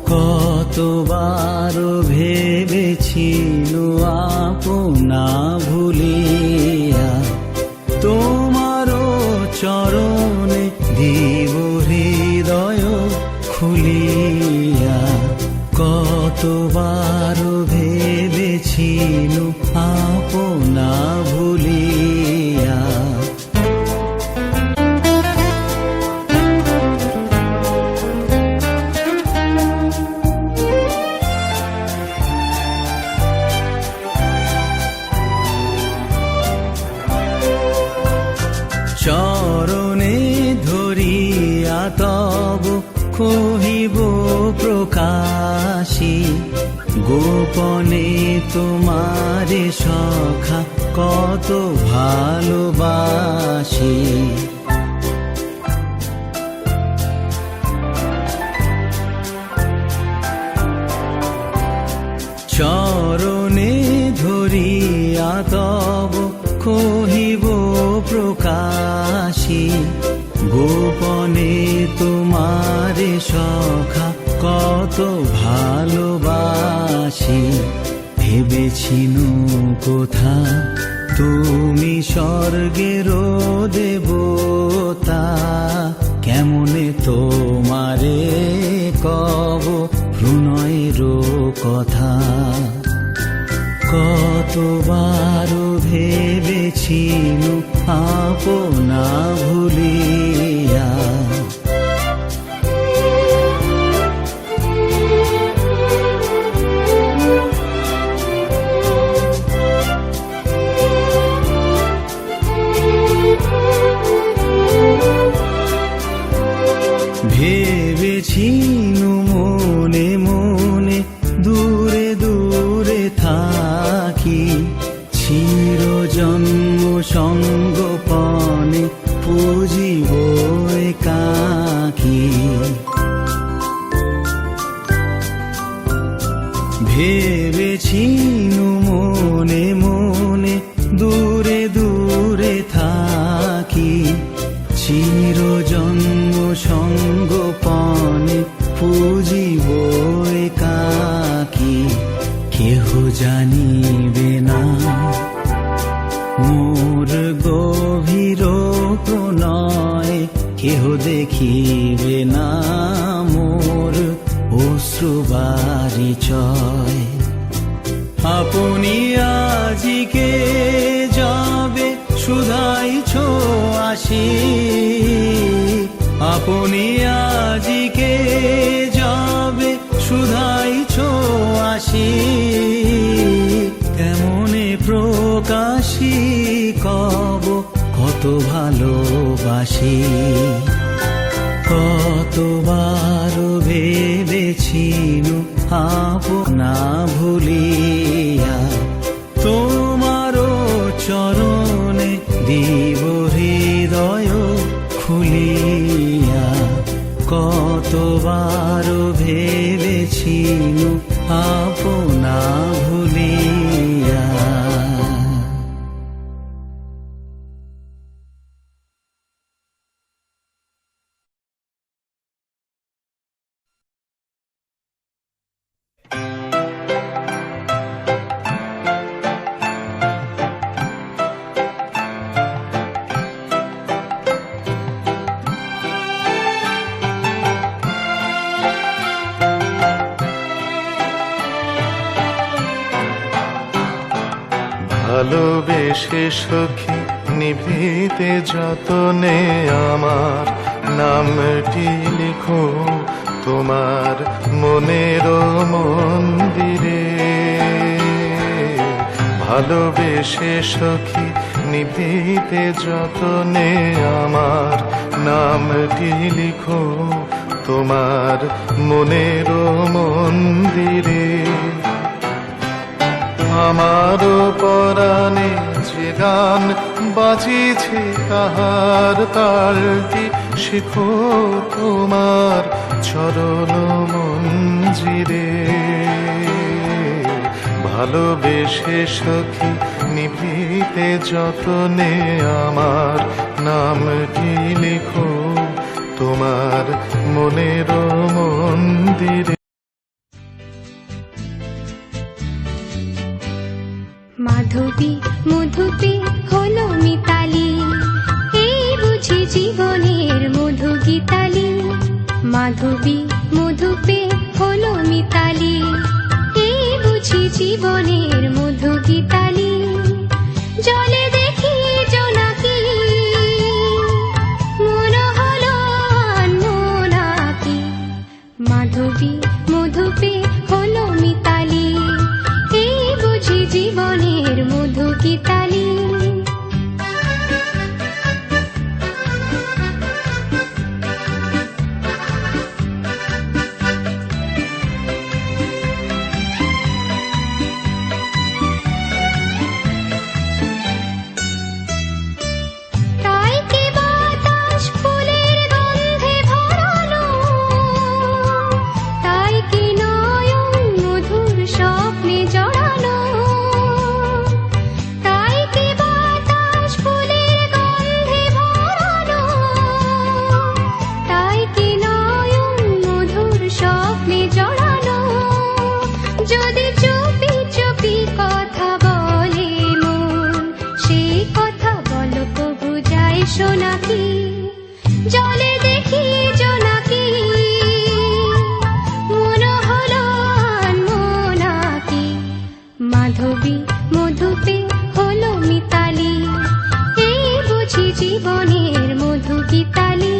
কতবার ভেবেছিল আপনা ভুলিয়া, তোমারও চরণে দিব হৃদয় খুলিয়া। কতবার ভেবেছিল আপনা ভুলিয়া। চরণে ধরিয়া তব কহিব প্রকাশী, গোপনে তোমারে সখা কত ভালোবাসি। চরণে ধরিয়া তব কহিব প্রকাশী, গোপনে তোমারে সখা কত ভালোবাসি। ভেবেছিনু কোথা তুমি স্বর্গের দেবতা, কেমনে তোমারে কব প্রণয়ের কথা। কতবার ভেবেছিল আপনা ভুলিয়া। ভেবেছিনু মনে মনে দূরে দূরে থাকি, চিরজন্ম সঙ্গোপনে পুজিব একাকী। ভেবেছিনু মনে মনে দূরে দূরে থাকি, চিরজন্ম সঙ্গোপনে পুজিব একাকী। কেহ জানিবে না মোর গভীর প্রণয়, কেহ দেখিবে না মোর অশ্রুবারিচয়। আপনি আজিকে যাবে শুধাইছ আসি, আপনি আজিকে যাবে শুধাইছ আসি। কেমনে প্রকাশী কব কত ভালোবাসি। কতবার ভেবেছিল আপনা ভুলিয়া, তোমারও চরণে দিব হৃদয় খুলিয়া। কতবার ভেবেছিল আপনা ভুলিয়া। ভালোবেসে সখী নিভৃতে যতনে আমার নামটি লিখো তোমার মনের মন্দিরে। ভালোবেসে সখী নিভৃতে যতনে আমার নামটি লিখো তোমার মনের মন্দিরে। আমার পরাণে যে গান বাজিছে তাহার তালটি শিখো তোমার চরণ মঞ্জিরে। ভালোবেসে সখী নিভৃতে যতনে আমার নামটি লিখো তোমার মনের মন্দিরে। মাধবী মধুপে হলো মিতালি, এই বুঝি জীবনের মধু গীতালি। মাধবী মধুপে হলো মিতালি, এই বুঝি জীবনের মধু গীতালি। জলে দেখি জোনাকি, মন হলো আনমোনাকি। মাধবী মধুপে হলো মিতালি, এই বুঝি জীবনের মধু গীতালি। জোনাকি, জলে দেখি জোনাকি, মন হলো আনমোনাকি। মাধবী মধুপে হলো মিতালি, এই বুঝি জীবনের মধু গীতালি।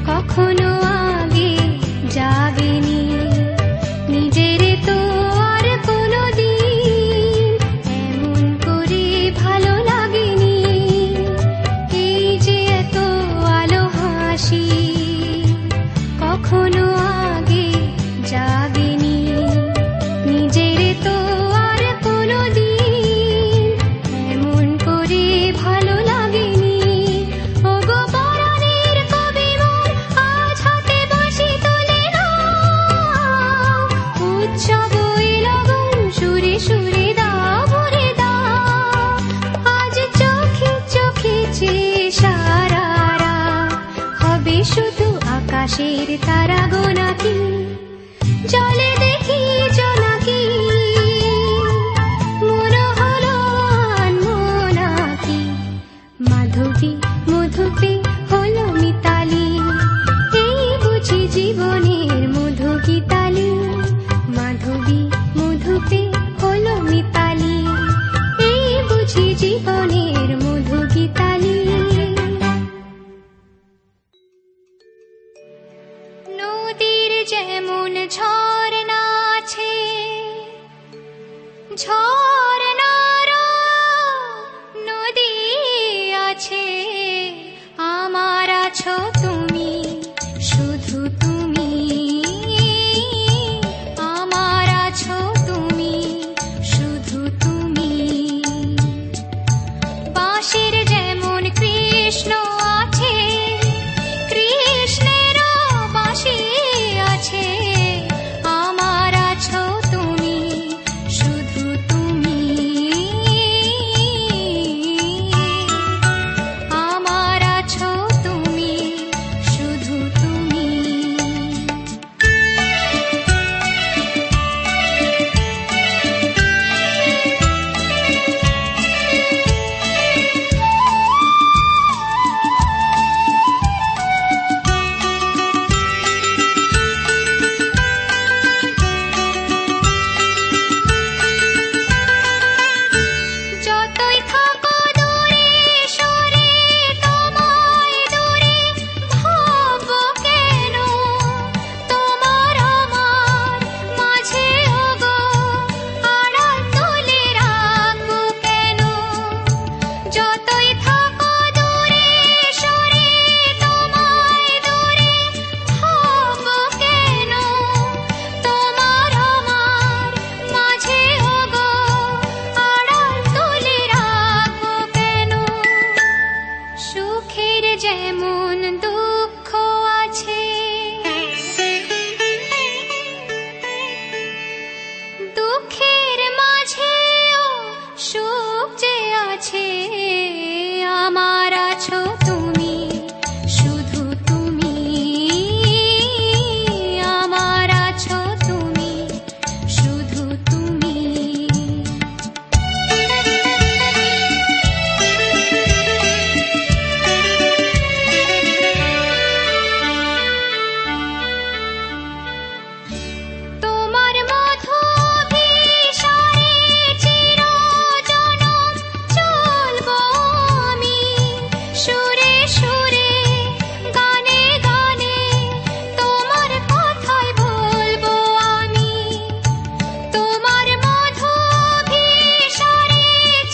কখনো আগে জাগেনি, নিজের তো আর কোনো দিন এমন করে ভালো লাগেনি। এই যে এত আলো হাসি কখনো আগে জাগেনি, নিজের তো আর কোনো দিন এমন করে ভালো লাগেনি। ওগো পরাণের কবি মোর, আজ হাতে বাঁশি তুলে নাও, উৎসব লগন সুরে সুরে দাও ভরে দাও। আজ চোখে চোখে চেয়ে সারা রাত হবে শুধু আকাশের তারা গোনাকি। জলে দেখি জোনাকি, মন হলো আনমোনাকি। মাধবী মধুপে হলো মিতালি, এই বুঝি জীবনের মধু গীতালি। মাধবী মধুপে হলো মিতালি, এই বুঝি জীবনের মধু গীতালি। নদীর যেমন ঝর্ণা আছে, ঝর্ণার নদী আছে, আমার আছো তুমি, শুধু তুমি, আমার আছো তুমি, শুধু তুমি। বাঁশির যেমন কৃষ্ণ আছে, কৃষ্ণেরও বাঁশি আছে, আমার আছো তুমি, শুধু তুমি। আছে আমার আছো তুমি, শুধু তুমি আমার আছো তুমি, শুধু তুমি। তোমার মধুভিসারে চিরজনম চলবো আমি, সুরে সুরে গানে গানে তোমার কথাই বলবো আমি। তোমার মধুভিসারে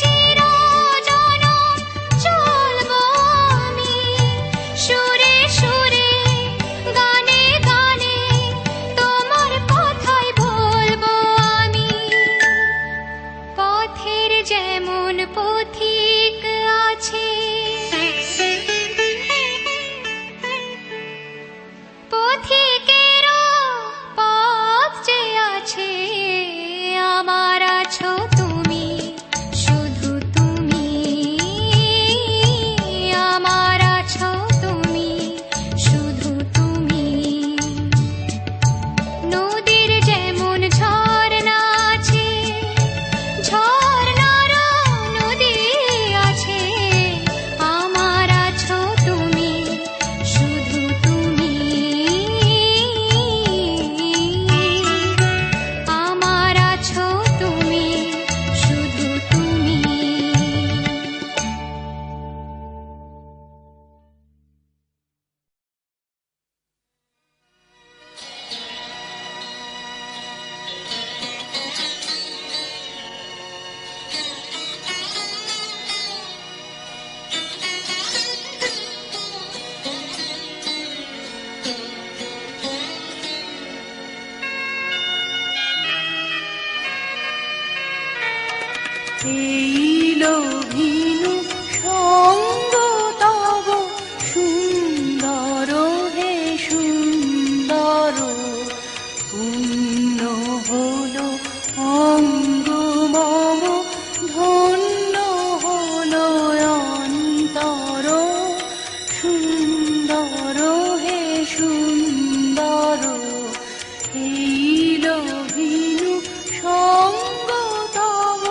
চিরজনম চলবো আমি, সুরে সুরে গানে গানে তোমার কথাই বলবো আমি। পথের যেমন পথিক আছে, পথিকেরও পথ যে আছে আমার আছো তুমি, শুধু তুমি আমার আছো তুমি, শুধু তুমি। নদীর যেমন ঝর্ণা আছে, ঝর্ণারও নদী আছে আমার আছো তুমি, শুধু তুমি আমার আছো তুমি, শুধু তুমি। এই লোভিনু সঙ্গ তব সুন্দর হে সুন্দর, পূর্ণ হলো অঙ্গ মম, ধন্য হলো অন্তর। সুন্দর হে সুন্দর, এই লোভিনু সঙ্গ তব।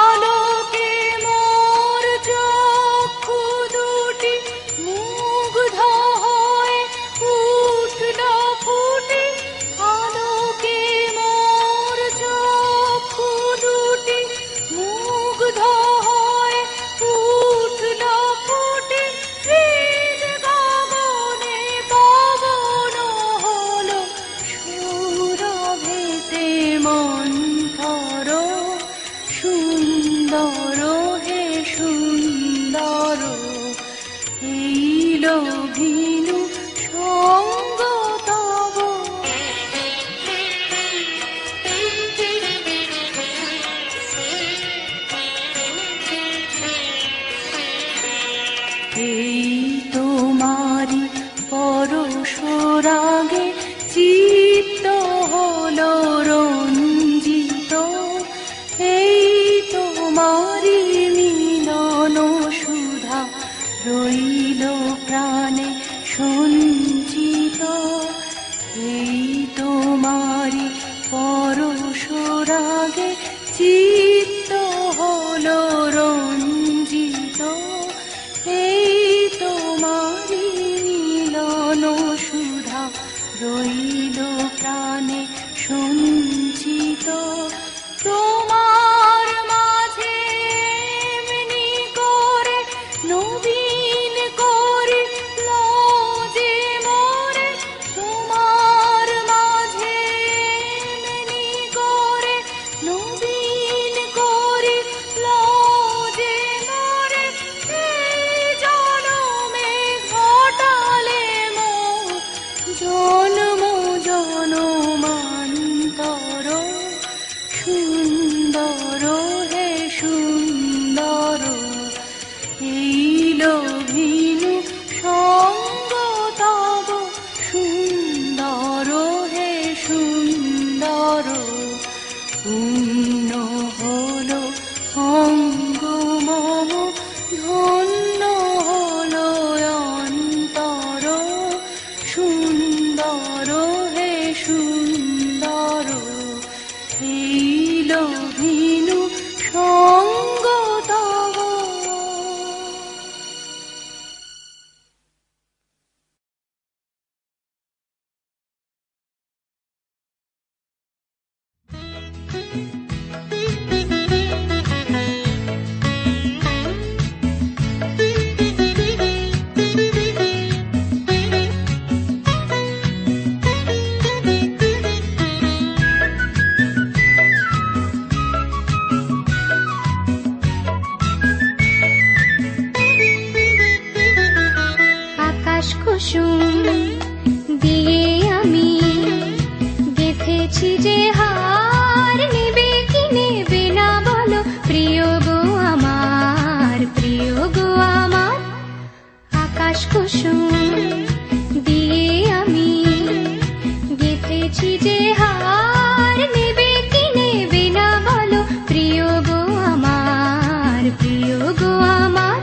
আলোকে মোর চক্ষু দুটি মুগ্ধ হয়ে উঠল ফুটে, আলোকে মোর চক্ষু দুটি মুগ্ধ হয়ে উঠল ফুটে। হৃদ গগনে পবন হলো সুরভেতে মন্থর। সুন্দর হে সুন্দর, এই লোভিনু সঙ্গ তব। এই তোমারি পরশ রাগে চিত্ত হলো রঞ্জিত, এই তোমারি মিলন সুধা রইল প্রাণে সঞ্চিত। এই তোমারি পরশ রাগে চিত্ত হলো রঞ্জিত, এই তোমারি মিলন সুধা রইল প্রাণে সঞ্চিত। তোমার মাঝে এমনি করে নবীন করে লজে মোরে, তোমার মাঝে এমনি করে নবীন করে লজে মোরে। এই জনমে ঘটালে মোর জন্ম জনমান্তর। সুন্দর হে সুন্দর, এই লোভিনু সঙ্গ তব। কুসুম দিয়ে আমি গেথেছি যে হার, নেবে কি নেবে না বলো প্রিয় গো আমার, প্রিয় গো আমার। আকাশ কুসুম দিয়ে আমি গেথেছি যে হার, নেবে কি নেবে না বলো প্রিয় গো আমার, প্রিয় গো আমার।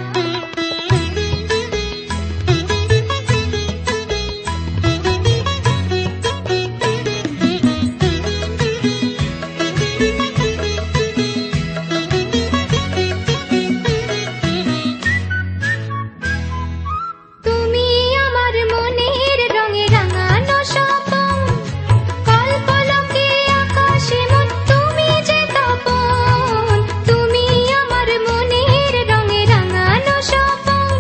তুমি আমার মনের রঙে রাঙানো স্বপন, কল্পলোকে আকাশে মন তুমি যে তপন। তুমি আমার মনের রঙে রাঙানো স্বপন,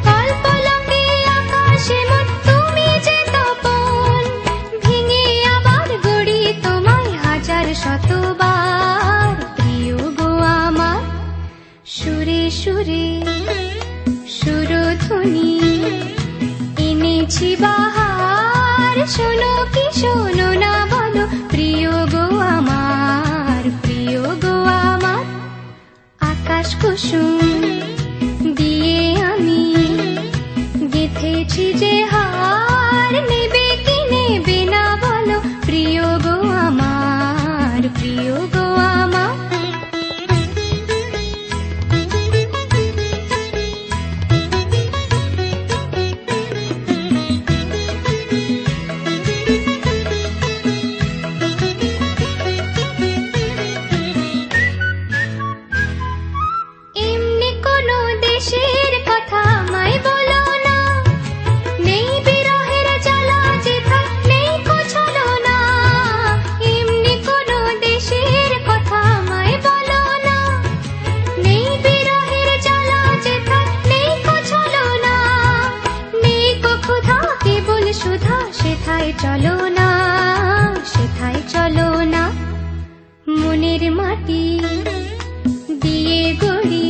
কল্পলোকে আকাশে মন তুমি যে তপন। ভেঙে আবার গড়ি তোমায় হাজার শতবার, প্রিয় গো আমার। সুরে সুরে সুরধ্বনি এনেছি বাহার, শোনো কি শোনো না বলো প্রিয় গো আমার, প্রিয় গো আমার। আকাশ কুসুম দিয়ে আমি গেথেছি যে হার, নেবে কি নেবে না বলো প্রিয় গো আমার, প্রিয় গো আমার। এমনি কোনো দেশের কথা আমায় বলো না, নেই বিরহের জ্বালা যেথায় নেই কোছলো না। এমনি কোনো দেশের কথা আমায় বলো না, নেই বিরহের জ্বালা যেথায় নেই কোছলো না। নেই কো ক্ষুধা কেবল সুধা, সেথায় চলো না, সেথায় চলো না। মনের মাটি দিয়ে গড়ি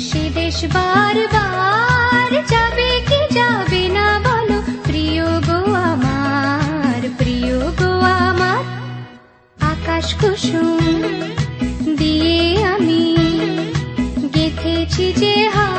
সে দেশ বারবার, যাবে কি যাবে না বলো প্রিয় গো আমার, প্রিয় গো আমার। আকাশ কুসুম দিয়ে আমি গেথেছি যে হার,